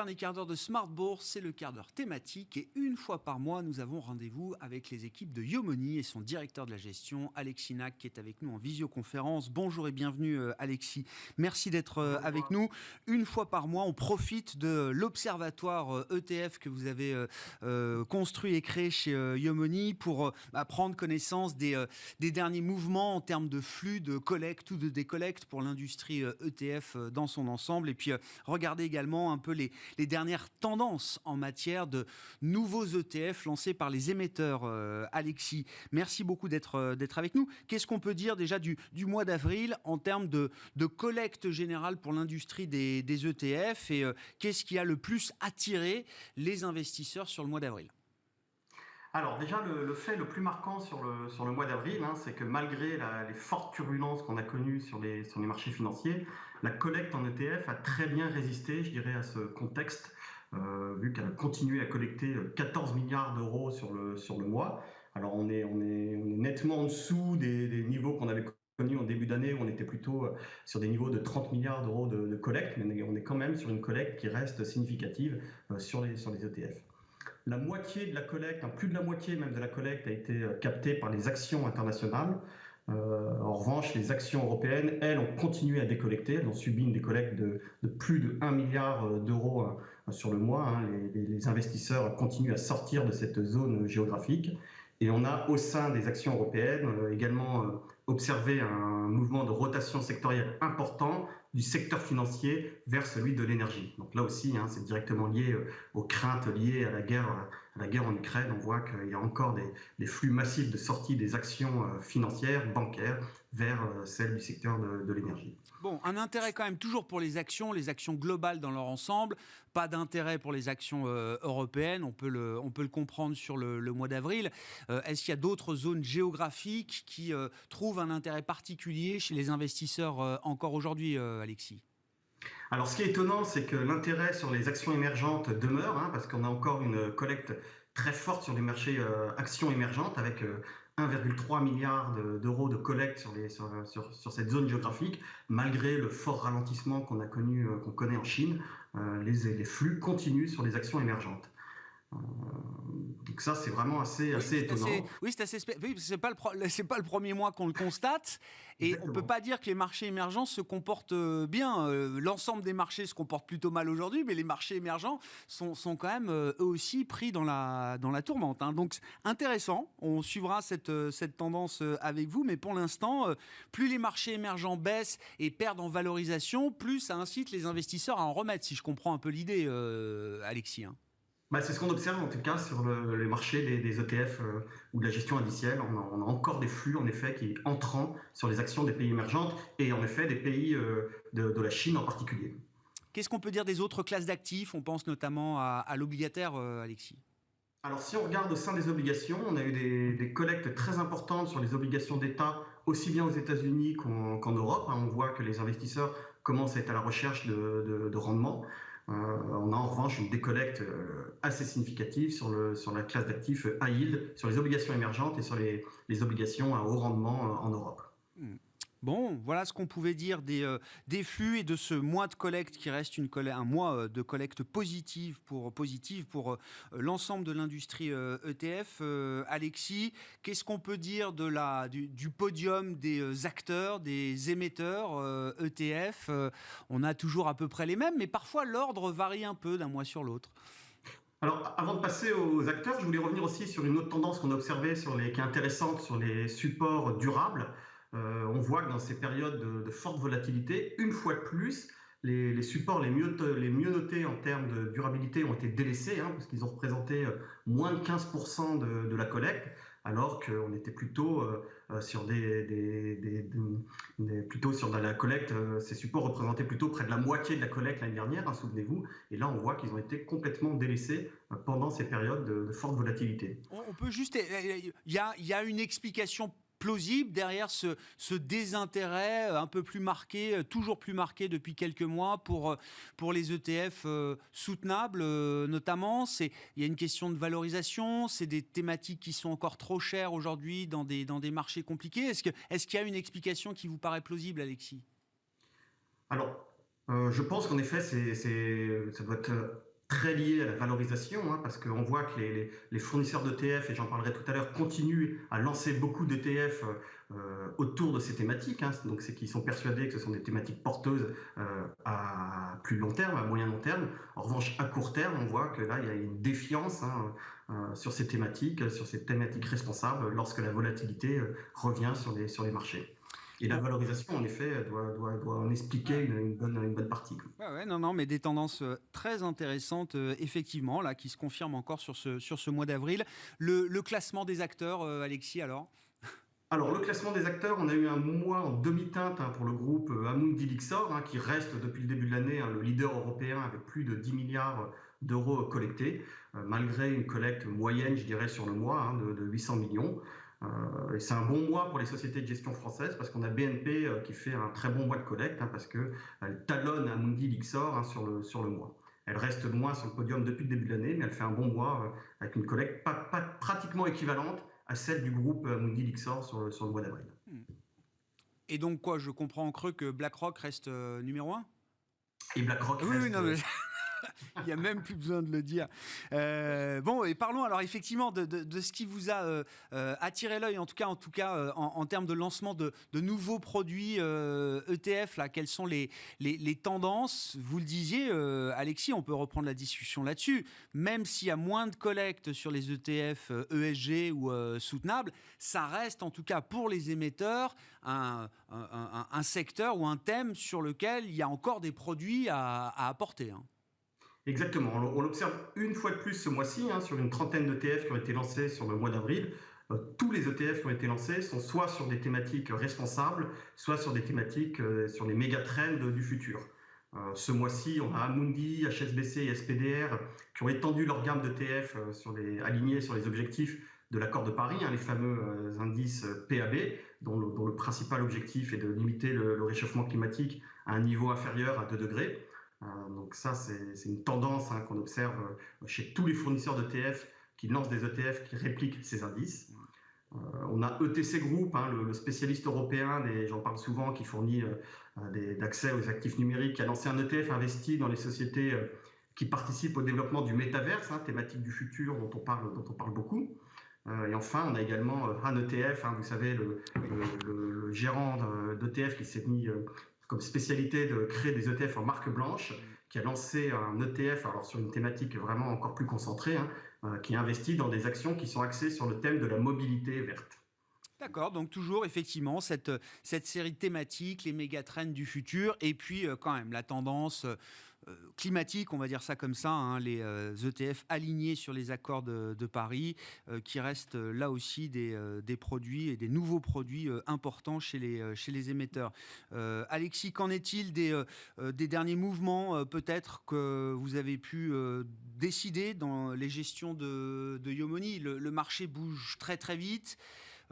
dernier quart d'heure de Smart Bourse, c'est le quart d'heure thématique et une fois par mois, nous avons rendez-vous avec les équipes de Yomoni et son directeur de la gestion, Alexis Nac, qui est avec nous en visioconférence. Bonjour et bienvenue Alexis. Merci d'être avec nous. Une fois par mois, on profite de l'observatoire ETF que vous avez construit et créé chez Yomoni pour prendre connaissance des derniers mouvements en termes de flux de collecte ou de décollecte pour l'industrie ETF dans son ensemble et puis regarder également un peu les dernières tendances en matière de nouveaux ETF lancés par les émetteurs. Alexis, merci beaucoup d'être avec nous. Qu'est-ce qu'on peut dire déjà du mois d'avril en termes de collecte générale pour l'industrie des ETF et qu'est-ce qui a le plus attiré les investisseurs sur le mois d'avril ? Alors déjà, le fait le plus marquant sur le mois d'avril, c'est que malgré les fortes turbulences qu'on a connues sur les marchés financiers, la collecte en ETF a très bien résisté, je dirais, à ce contexte, vu qu'elle a continué à collecter 14 milliards d'euros sur le mois. Alors on est nettement en dessous des niveaux qu'on avait connus en début d'année, où on était plutôt sur des niveaux de 30 milliards d'euros de collecte, mais on est quand même sur une collecte qui reste significative sur les ETF. La moitié de la collecte, plus de la moitié même de la collecte a été captée par les actions internationales. En revanche, les actions européennes, elles, ont continué à décollecter. Elles ont subi une décollecte de plus de 1 milliard d'euros sur le mois. Les investisseurs continuent à sortir de cette zone géographique. Et on a, au sein des actions européennes, également observé un mouvement de rotation sectorielle important du secteur financier vers celui de l'énergie. Donc là aussi, c'est directement lié aux craintes liées à la guerre en Ukraine. On voit qu'il y a encore des flux massifs de sortie des actions financières, bancaires, vers celles du secteur de l'énergie. Bon, un intérêt quand même toujours pour les actions globales dans leur ensemble, pas d'intérêt pour les actions européennes, on peut le comprendre sur le mois d'avril. Est-ce qu'il y a d'autres zones géographiques qui trouvent un intérêt particulier chez les investisseurs encore aujourd'hui, Alexis ? Alors, ce qui est étonnant, c'est que l'intérêt sur les actions émergentes demeure, parce qu'on a encore une collecte très forte sur les marchés actions émergentes, avec 1,3 milliard d'euros de collecte sur cette zone géographique, malgré le fort ralentissement qu'on connaît en Chine. Les flux continuent sur les actions émergentes. Donc ça, c'est vraiment assez étonnant. C'est pas le premier mois qu'on le constate. Et exactement. On ne peut pas dire que les marchés émergents se comportent bien. L'ensemble des marchés se comportent plutôt mal aujourd'hui, mais les marchés émergents sont quand même eux aussi pris dans la tourmente. Donc intéressant, on suivra cette tendance avec vous, mais pour l'instant, plus les marchés émergents baissent et perdent en valorisation, plus ça incite les investisseurs à en remettre, si je comprends un peu l'idée, Alexis. C'est ce qu'on observe en tout cas sur le marché des ETF ou de la gestion indicielle. On a encore des flux en effet qui entrant sur les actions des pays émergentes et en effet des pays de la Chine en particulier. Qu'est-ce qu'on peut dire des autres classes d'actifs ? On pense notamment à l'obligataire, Alexis. Alors si on regarde au sein des obligations, on a eu des collectes très importantes sur les obligations d'État, aussi bien aux États-Unis qu'en Europe. On voit que les investisseurs commencent à être à la recherche de rendement. On a en revanche une décollecte assez significative sur la classe d'actifs high yield, sur les obligations émergentes et sur les obligations à haut rendement en Europe. Bon, voilà ce qu'on pouvait dire des flux et de ce mois de collecte qui reste un mois de collecte positive pour l'ensemble de l'industrie ETF. Alexis, qu'est-ce qu'on peut dire du podium des acteurs, des émetteurs ETF ? On a toujours à peu près les mêmes, mais parfois l'ordre varie un peu d'un mois sur l'autre. Alors, avant de passer aux acteurs, je voulais revenir aussi sur une autre tendance qu'on a observée qui est intéressante sur les supports durables. On voit que dans ces périodes de forte volatilité, une fois de plus, les supports les mieux notés en termes de durabilité ont été délaissés, parce qu'ils ont représenté moins de 15% de la collecte, alors qu'on était plutôt sur plutôt sur la collecte. Ces supports représentaient plutôt près de la moitié de la collecte l'année dernière, souvenez-vous. Et là, on voit qu'ils ont été complètement délaissés pendant ces périodes de forte volatilité. On peut juste, il y a une explication plausible derrière ce désintérêt un peu plus marqué, toujours plus marqué depuis quelques mois pour les ETF soutenables notamment. Il y a une question de valorisation, c'est des thématiques qui sont encore trop chères aujourd'hui dans des marchés compliqués. Est-ce qu'il y a une explication qui vous paraît plausible, Alexis ? Alors, je pense qu'en effet, ça doit être très lié à la valorisation, hein, parce qu'on voit que les fournisseurs d'ETF, et j'en parlerai tout à l'heure, continuent à lancer beaucoup d'ETF autour de ces thématiques. Hein. Donc c'est qu'ils sont persuadés que ce sont des thématiques porteuses à plus long terme, à moyen long terme. En revanche, à court terme, on voit que là, il y a une défiance, hein, sur ces thématiques responsables lorsque la volatilité revient sur les marchés. Et la Bon. valorisation, en effet, doit en expliquer Ouais. une bonne partie. Ouais, non, mais des tendances très intéressantes, effectivement, là, qui se confirment encore sur ce mois d'avril. Le classement des acteurs, Alexis, alors? Alors, le classement des acteurs, on a eu un mois en demi-teinte, hein, pour le groupe Amundi Lyxor, hein, qui reste depuis le début de l'année, hein, le leader européen avec plus de 10 milliards d'euros collectés, malgré une collecte moyenne, je dirais, sur le mois, hein, de 800 millions. Et c'est un bon mois pour les sociétés de gestion françaises parce qu'on a BNP qui fait un très bon mois de collecte, hein, parce qu'elle talonne Amundi Lyxor, hein, sur le mois. Elle reste loin sur le podium depuis le début de l'année, mais elle fait un bon mois avec une collecte pas pratiquement équivalente à celle du groupe Amundi Lyxor sur le mois d'avril. Et donc, quoi, je comprends en creux que BlackRock reste numéro 1? Et BlackRock Oui, reste. non, mais il n'y a même plus besoin de le dire. Bon, et parlons alors effectivement de ce qui vous a attiré l'œil, en tout cas en termes de lancement de nouveaux produits ETF. Là, quelles sont les tendances? Vous le disiez, Alexis, on peut reprendre la discussion là-dessus. Même s'il y a moins de collecte sur les ETF ESG ou soutenables, ça reste en tout cas pour les émetteurs un secteur ou un thème sur lequel il y a encore des produits à apporter, hein. Exactement. On l'observe une fois de plus ce mois-ci, hein, sur une trentaine d'ETF qui ont été lancés sur le mois d'avril. Tous les ETF qui ont été lancés sont soit sur des thématiques responsables, soit sur des thématiques sur les méga trends du futur. Ce mois-ci, on a Amundi, HSBC et SPDR qui ont étendu leur gamme d'ETF alignés sur les objectifs de l'accord de Paris, hein, les fameux indices PAB, dont le principal objectif est de limiter le réchauffement climatique à un niveau inférieur à 2 degrés. Donc ça, c'est une tendance, hein, qu'on observe chez tous les fournisseurs d'ETF qui lancent des ETF qui répliquent ces indices. On a ETC Group, hein, le spécialiste européen, j'en parle souvent, qui fournit d'accès aux actifs numériques, qui a lancé un ETF investi dans les sociétés qui participent au développement du métaverse, hein, thématique du futur dont on parle beaucoup. Et enfin, on a également un ETF, hein, vous savez, le gérant d'ETF qui s'est mis comme spécialité de créer des ETF en marque blanche, qui a lancé un ETF alors sur une thématique vraiment encore plus concentrée, hein, qui investit dans des actions qui sont axées sur le thème de la mobilité verte. D'accord, donc toujours effectivement cette série de thématiques, les méga trends du futur, et puis quand même la tendance climatique, on va dire ça comme ça, hein, les ETF alignés sur les accords de Paris, qui restent là aussi des produits et des nouveaux produits importants chez les émetteurs. Alexis, qu'en est-il des derniers mouvements peut-être que vous avez pu décider dans les gestions de Yomoni? Le marché bouge très très vite.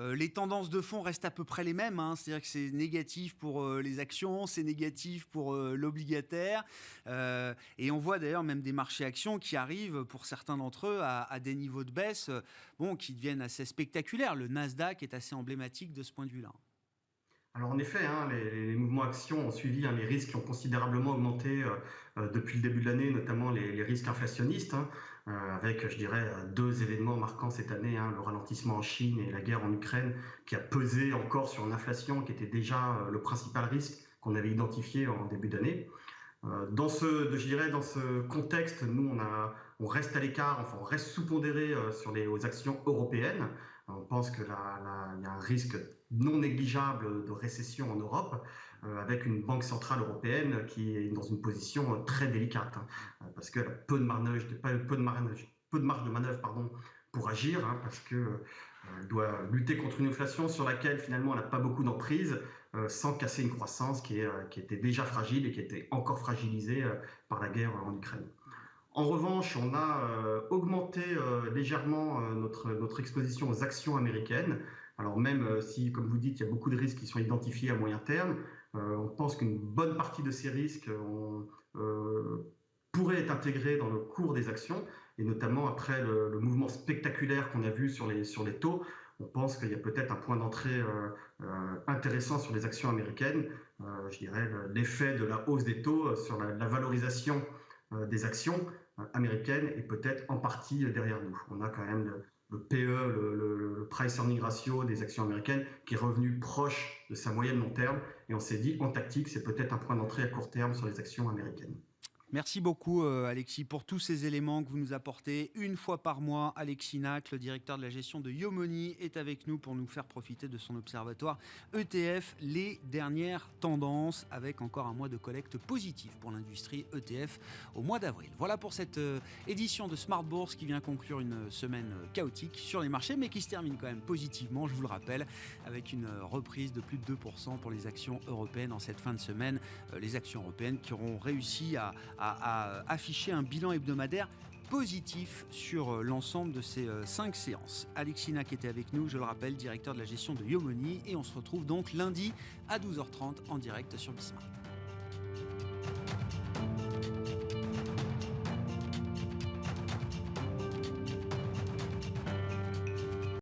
Les tendances de fond restent à peu près les mêmes, hein. C'est-à-dire que c'est négatif pour les actions, c'est négatif pour l'obligataire. Et on voit d'ailleurs même des marchés actions qui arrivent, pour certains d'entre eux, à des niveaux de baisse qui deviennent assez spectaculaires. Le Nasdaq est assez emblématique de ce point de vue-là. Alors en effet, hein, les mouvements actions ont suivi, hein, les risques qui ont considérablement augmenté depuis le début de l'année, notamment les risques inflationnistes, hein, avec, je dirais, deux événements marquants cette année, hein, le ralentissement en Chine et la guerre en Ukraine, qui a pesé encore sur l'inflation, qui était déjà le principal risque qu'on avait identifié en début d'année. Dans ce contexte, nous, on reste à l'écart, enfin, on reste sous-pondéré aux actions européennes. On pense qu'il y a un risque non négligeable de récession en Europe, avec une banque centrale européenne qui est dans une position très délicate, hein, parce qu'elle a peu de marge de manœuvre, pardon, pour agir, hein, parce qu'elle doit lutter contre une inflation sur laquelle finalement elle n'a pas beaucoup d'emprise, sans casser une croissance qui était déjà fragile et qui était encore fragilisée par la guerre en Ukraine. En revanche, on a augmenté légèrement notre exposition aux actions américaines. Alors même si, comme vous dites, il y a beaucoup de risques qui sont identifiés à moyen terme, on pense qu'une bonne partie de ces risques pourraient être intégrés dans le cours des actions, et notamment après le mouvement spectaculaire qu'on a vu sur les taux. On pense qu'il y a peut-être un point d'entrée intéressant sur les actions américaines. Je dirais l'effet de la hausse des taux sur la valorisation des actions américaine est peut-être en partie derrière nous. On a quand même le PE, le price earning ratio des actions américaines qui est revenu proche de sa moyenne long terme. Et on s'est dit, en tactique, c'est peut-être un point d'entrée à court terme sur les actions américaines. Merci beaucoup Alexis pour tous ces éléments que vous nous apportez. Une fois par mois, Alexis Nack, le directeur de la gestion de Yomoni, est avec nous pour nous faire profiter de son observatoire ETF, les dernières tendances, avec encore un mois de collecte positif pour l'industrie ETF au mois d'avril. Voilà pour cette édition de Smart Bourse qui vient conclure une semaine chaotique sur les marchés, mais qui se termine quand même positivement, je vous le rappelle, avec une reprise de plus de 2% pour les actions européennes en cette fin de semaine. Les actions européennes qui auront réussi à afficher un bilan hebdomadaire positif sur l'ensemble de ces 5 séances. Alexis Nack était avec nous, je le rappelle, directeur de la gestion de Yomoni, et on se retrouve donc lundi à 12h30 en direct sur Bismart.